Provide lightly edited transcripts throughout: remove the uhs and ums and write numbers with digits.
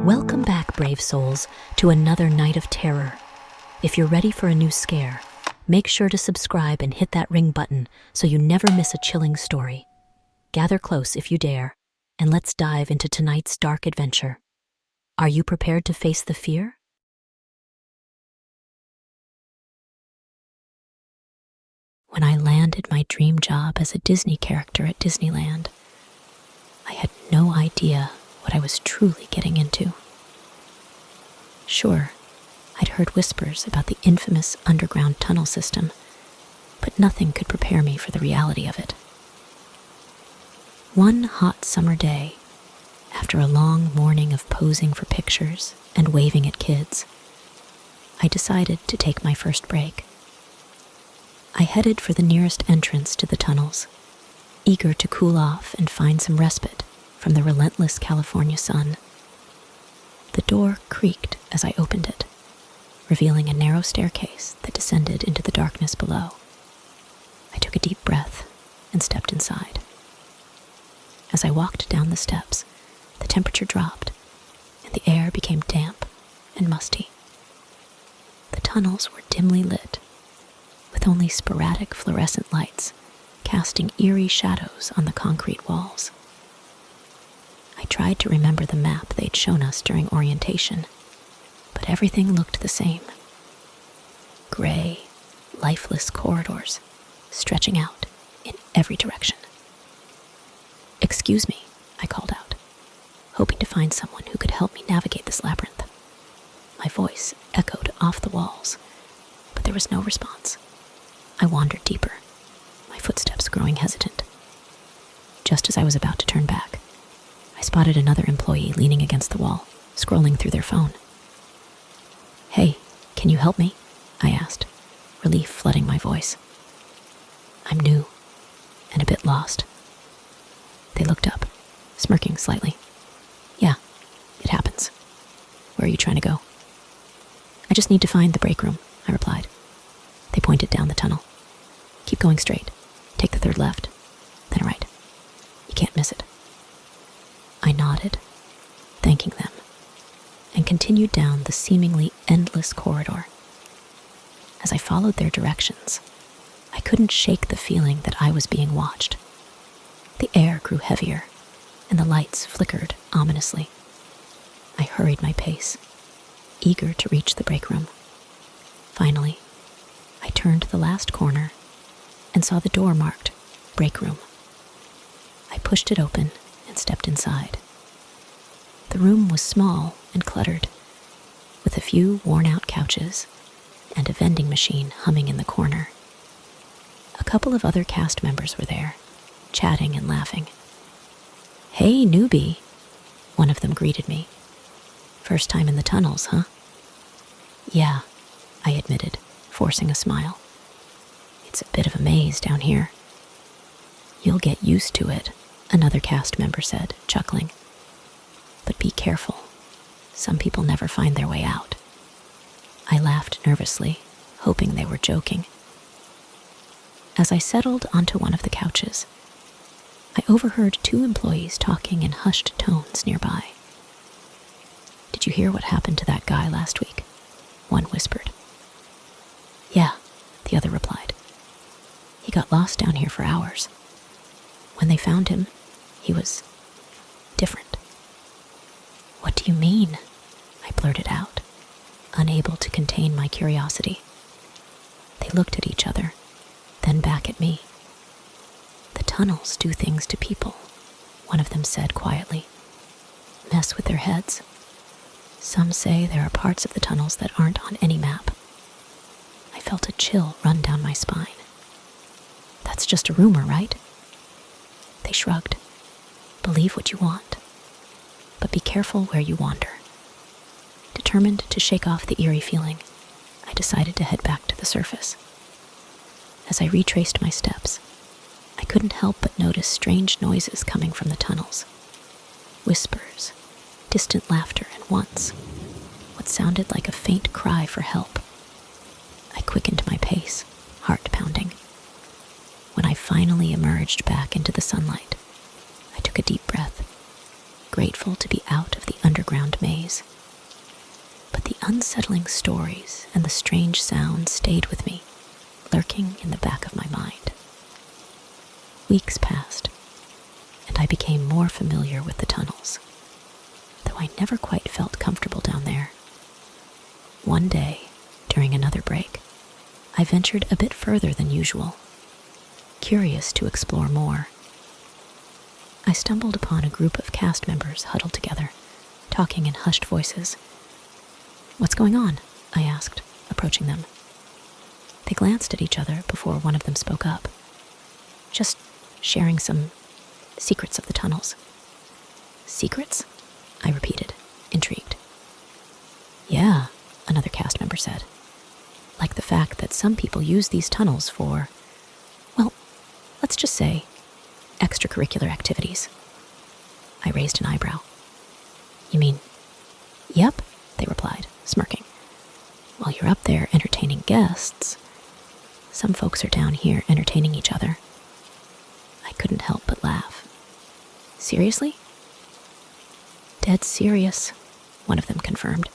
Welcome back, brave souls, to another night of terror. If you're ready for a new scare, make sure to subscribe and hit that ring button so you never miss a chilling story. Gather close if you dare, and let's dive into tonight's dark adventure. Are you prepared to face the fear? When I landed my dream job as a Disney character at Disneyland, I had no idea what I was truly getting into. Sure, I'd heard whispers about the infamous underground tunnel system, but nothing could prepare me for the reality of it. One hot summer day, after a long morning of posing for pictures and waving at kids, I decided to take my first break. I headed for the nearest entrance to the tunnels, eager to cool off and find some respite from the relentless California sun. The door creaked as I opened it, revealing a narrow staircase that descended into the darkness below. I took a deep breath and stepped inside. As I walked down the steps, the temperature dropped and the air became damp and musty. The tunnels were dimly lit, with only sporadic fluorescent lights casting eerie shadows on the concrete walls. I tried to remember the map they'd shown us during orientation, but everything looked the same. Gray, lifeless corridors stretching out in every direction. "Excuse me," I called out, hoping to find someone who could help me navigate this labyrinth. My voice echoed off the walls, but there was no response. I wandered deeper, my footsteps growing hesitant. Just as I was about to turn back, I spotted another employee leaning against the wall, scrolling through their phone. "Hey, can you help me?" I asked, relief flooding my voice. "I'm new and a bit lost." They looked up, smirking slightly. "Yeah, it happens. Where are you trying to go?" "I just need to find the break room," I replied. They pointed down the tunnel. "Keep going straight. Take the third left, then a right. You can't miss it." I nodded, thanking them, and continued down the seemingly endless corridor. As I followed their directions, I couldn't shake the feeling that I was being watched. The air grew heavier, and the lights flickered ominously. I hurried my pace, eager to reach the break room. Finally, I turned the last corner and saw the door marked "Break Room." I pushed it open and stepped inside. The room was small and cluttered, with a few worn-out couches and a vending machine humming in the corner. A couple of other cast members were there, chatting and laughing. "Hey, newbie," one of them greeted me. "First time in the tunnels, huh?" "Yeah," I admitted, forcing a smile. "It's a bit of a maze down here." "You'll get used to it," another cast member said, chuckling. "But be careful. Some people never find their way out." I laughed nervously, hoping they were joking. As I settled onto one of the couches, I overheard two employees talking in hushed tones nearby. "Did you hear what happened to that guy last week?" one whispered. "Yeah," the other replied. "He got lost down here for hours. When they found him, he was different." "What do you mean?" I blurted out, unable to contain my curiosity. They looked at each other, then back at me. "The tunnels do things to people," one of them said quietly. "Mess with their heads. Some say there are parts of the tunnels that aren't on any map." I felt a chill run down my spine. "That's just a rumor, right?" They shrugged. "Believe what you want, but be careful where you wander." Determined to shake off the eerie feeling, I decided to head back to the surface. As I retraced my steps, I couldn't help but notice strange noises coming from the tunnels. Whispers, distant laughter, and once, what sounded like a faint cry for help. I quickened my pace, heart pounding. When I finally emerged back into the sunlight, I took a deep breath, grateful to be out of the underground maze. memories. But the unsettling stories and the strange sounds stayed with me, lurking in the back of my mind. Weeks passed, and I became more familiar with the tunnels, though I never quite felt comfortable down there. One day, during another break, I ventured a bit further than usual, curious to explore more. I stumbled upon a group of cast members huddled together, talking in hushed voices. "What's going on?" I asked, approaching them. They glanced at each other before one of them spoke up. "Just sharing some secrets of the tunnels." "Secrets?" I repeated, intrigued. "Yeah," another cast member said. "Like the fact that some people use these tunnels for, well, let's just say, extracurricular activities." I raised an eyebrow. "You mean?" "Yep," they replied, smirking. "While you're up there entertaining guests, some folks are down here entertaining each other." I couldn't help but laugh. "Seriously?" "Dead serious," one of them confirmed.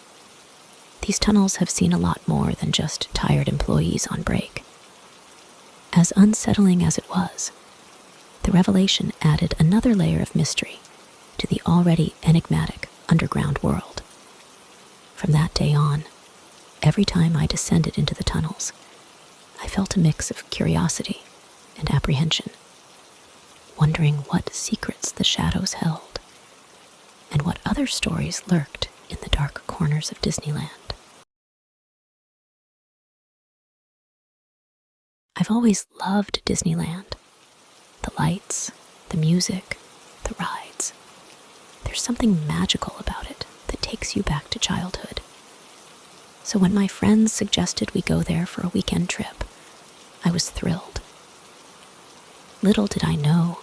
"These tunnels have seen a lot more than just tired employees on break." As unsettling as it was, the revelation added another layer of mystery to the already enigmatic underground world. From that day on, every time I descended into the tunnels, I felt a mix of curiosity and apprehension, wondering what secrets the shadows held and what other stories lurked in the dark corners of Disneyland. I've always loved Disneyland. The lights, the music, the rides. There's something magical about it that takes you back to childhood. So when my friends suggested we go there for a weekend trip, I was thrilled. Little did I know,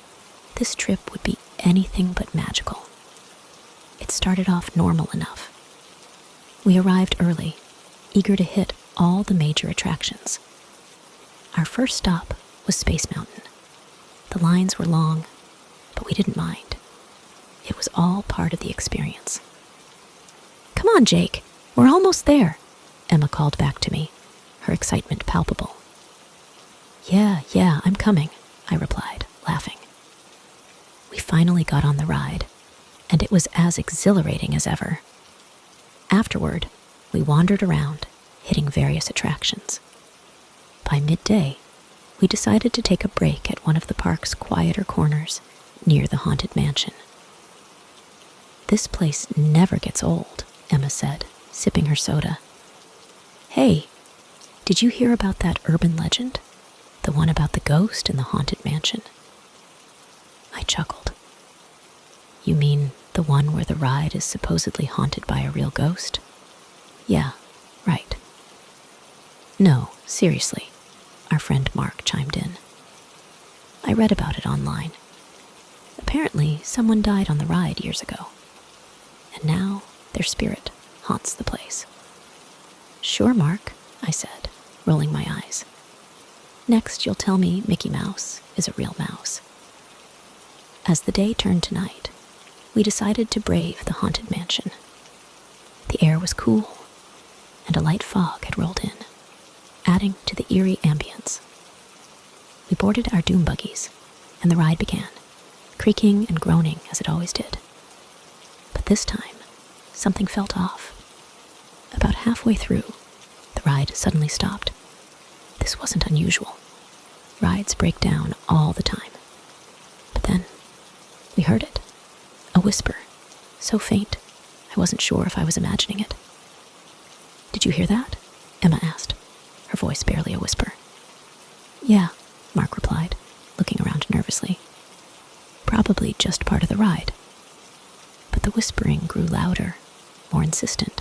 this trip would be anything but magical. It started off normal enough. We arrived early, eager to hit all the major attractions. Our first stop was Space Mountain. The lines were long, but we didn't mind. It was all part of the experience. "Come on, Jake, we're almost there," Emma called back to me, her excitement palpable. Yeah, I'm coming," I replied, laughing. We finally got on the ride, and it was as exhilarating as ever. Afterward, we wandered around, hitting various attractions. By midday, we decided to take a break at one of the park's quieter corners near the Haunted Mansion. "This place never gets old," Emma said, sipping her soda. "Hey, did you hear about that urban legend? The one about the ghost in the Haunted Mansion?" I chuckled. "You mean the one where the ride is supposedly haunted by a real ghost?" "Yeah, right." "No, seriously," our friend Mark chimed in. "I read about it online. Apparently, someone died on the ride years ago, and now their spirit haunts the place." "Sure, Mark," I said, rolling my eyes. "Next, you'll tell me Mickey Mouse is a real mouse." As the day turned to night, we decided to brave the Haunted Mansion. The air was cool, and a light fog had rolled in, adding to the eerie ambience. We boarded our doom buggies, and the ride began, creaking and groaning as it always did. But this time, something felt off. About halfway through, the ride suddenly stopped. This wasn't unusual. Rides break down all the time. But then, we heard it. A whisper, so faint, I wasn't sure if I was imagining it. "Did you hear that?" Emma asked, her voice barely a whisper. "Yeah," Mark replied, looking around nervously. "Probably just part of the ride." But the whispering grew louder, more insistent.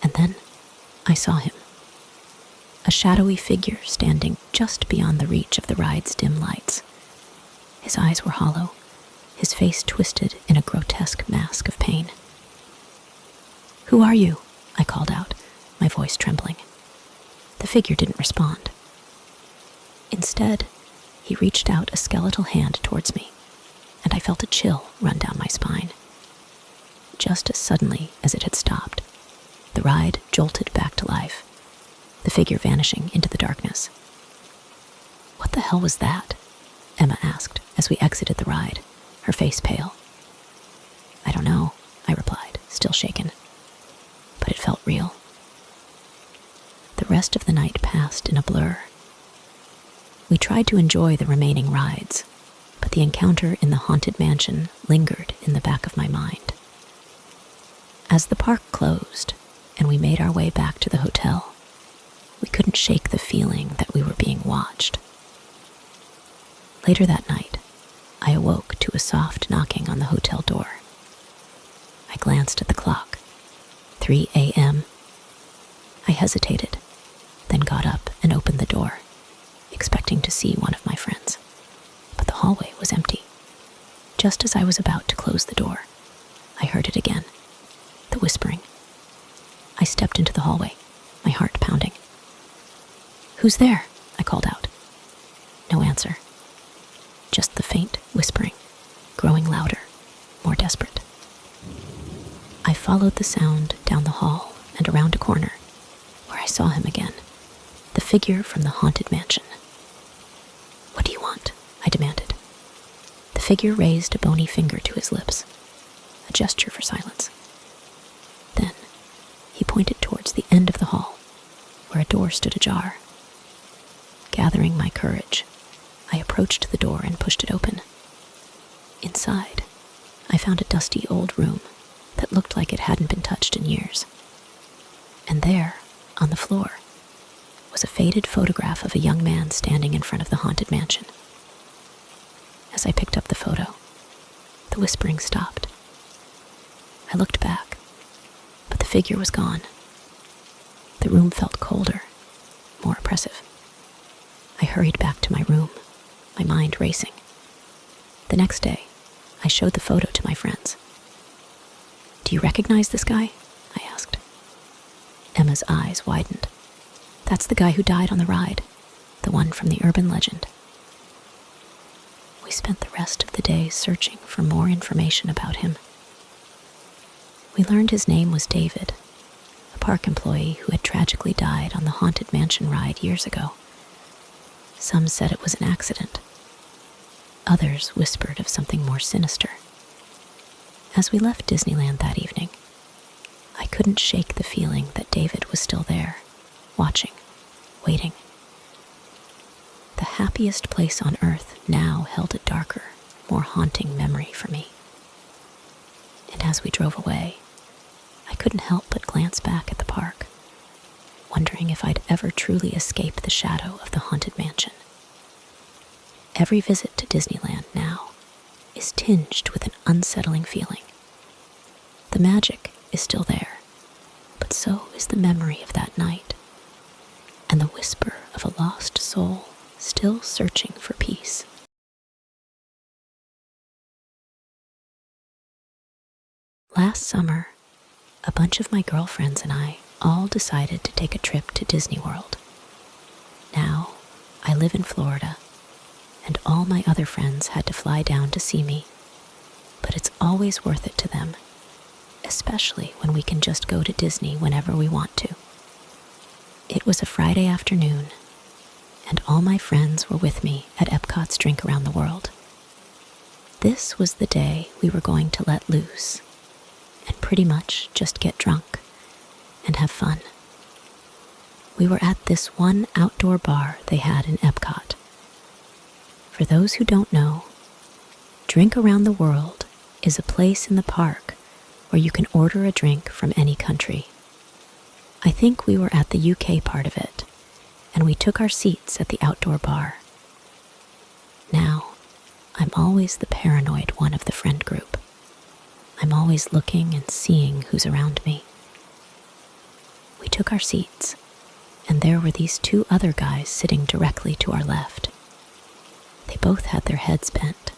And then I saw him. A shadowy figure standing just beyond the reach of the ride's dim lights. His eyes were hollow, his face twisted in a grotesque mask of pain. "Who are you?" I called out, my voice trembling. The figure didn't respond. Instead, he reached out a skeletal hand towards me, and I felt a chill run down my spine. just as suddenly as it had stopped. The ride jolted back to life, the figure vanishing into the darkness. "What the hell was that?" Emma asked as we exited the ride, her face pale. "I don't know," I replied, still shaken. But it felt real. The rest of the night passed in a blur. We tried to enjoy the remaining rides, but the encounter in the haunted mansion lingered in the back of my mind. As the park closed and we made our way back to the hotel, we couldn't shake the feeling that we were being watched. Later that night, I awoke to a soft knocking on the hotel door. I glanced at the clock. 3 a.m. I hesitated, then got up and opened the door, expecting to see one of my friends. But the hallway was empty. Just as I was about to close the door, I heard it again, the whispering. I stepped into the hallway, my heart pounding. "Who's there?" I called out. No answer. Just the faint whispering, growing louder, more desperate. I followed the sound down the hall and around a corner, where I saw him again, the figure from the haunted mansion. "What do you want?" I demanded. The figure raised a bony finger to his lips, a gesture for silence. Then he pointed towards the end of the hall, where a door stood ajar. Gathering my courage, I approached the door and pushed it open. Inside, I found a dusty old room that looked like it hadn't been touched in years. And there, on the floor, was a faded photograph of a young man standing in front of the haunted mansion. As I picked up the photo, the whispering stopped. I looked back, but the figure was gone. The room felt colder, more oppressive. I hurried back to my room, my mind racing. The next day, I showed the photo to my friends. "Do you recognize this guy?" I asked. Emma's eyes widened. "That's the guy who died on the ride, the one from the urban legend." We spent the rest of the day searching for more information about him. We learned his name was David, a park employee who had tragically died on the Haunted Mansion ride years ago. Some said it was an accident. Others whispered of something more sinister. As we left Disneyland that evening, I couldn't shake the feeling that David was still there, watching, waiting. The happiest place on earth now held a darker, more haunting memory for me. And as we drove away, I couldn't help but glance back at the park, wondering if I'd ever truly escape the shadow of the haunted mansion. Every visit to Disneyland now is tinged with an unsettling feeling. The magic is still there, but so is the memory of that night, and the whisper of a lost soul still searching for peace. Last summer, a bunch of my girlfriends and I all decided to take a trip to Disney World. Now, I live in Florida, and all my other friends had to fly down to see me, but it's always worth it to them, especially when we can just go to Disney whenever we want to. It was a Friday afternoon, and all my friends were with me at Epcot's Drink Around the World. This was the day we were going to let loose and pretty much just get drunk and have fun. We were at this one outdoor bar they had in Epcot. For those who don't know, Drink Around the World is a place in the park where you can order a drink from any country. I think we were at the UK part of it, and we took our seats at the outdoor bar. Now, I'm always the paranoid one of the friend group. I'm always looking and seeing who's around me. We took our seats, and there were these two other guys sitting directly to our left. They both had their heads bent,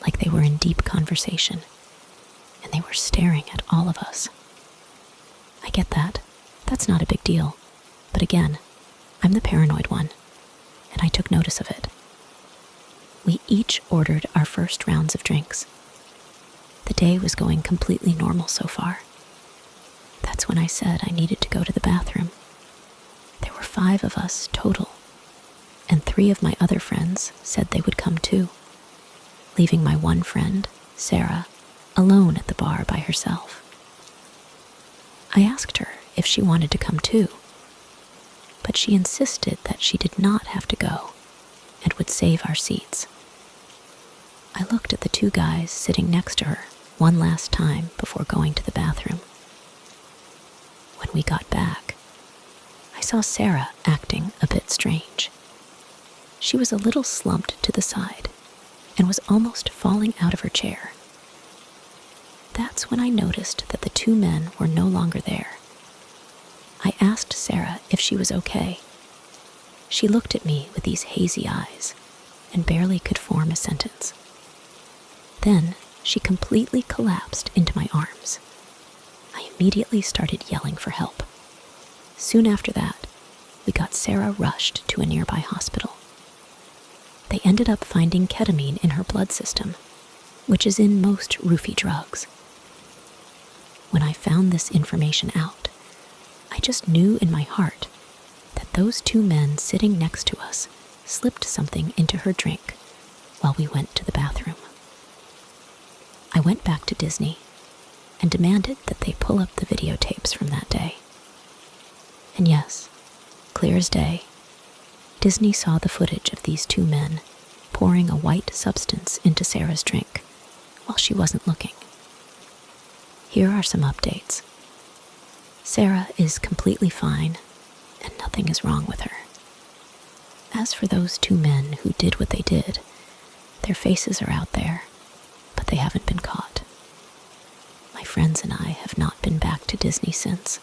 like they were in deep conversation, and they were staring at all of us. I get that. That's not a big deal. But again, I'm the paranoid one, and I took notice of it. We each ordered our first rounds of drinks. The day was going completely normal so far. That's when I said I needed to go to the bathroom. There were 5 of us total, and 3 of my other friends said they would come too, leaving my one friend, Sarah, alone at the bar by herself. I asked her if she wanted to come too, but she insisted that she did not have to go and would save our seats. I looked at the 2 guys sitting next to her one last time before going to the bathroom. When we got back, I saw Sarah acting a bit strange. She was a little slumped to the side and was almost falling out of her chair. That's when I noticed that the 2 men were no longer there. I asked Sarah if she was okay. She looked at me with these hazy eyes and barely could form a sentence. Then she completely collapsed into my arms. I immediately started yelling for help. Soon after that, we got Sarah rushed to a nearby hospital. They ended up finding ketamine in her blood system, which is in most roofie drugs. When I found this information out, I just knew in my heart that those 2 men sitting next to us slipped something into her drink while we went to the bathroom. I went back to Disney and demanded that they pull up the videotapes from that day. And yes, clear as day, Disney saw the footage of these 2 men pouring a white substance into Sarah's drink while she wasn't looking. Here are some updates. Sarah is completely fine, and nothing is wrong with her. As for those 2 men who did what they did, their faces are out there, but they haven't been caught. My friends and I have not been back to Disney since.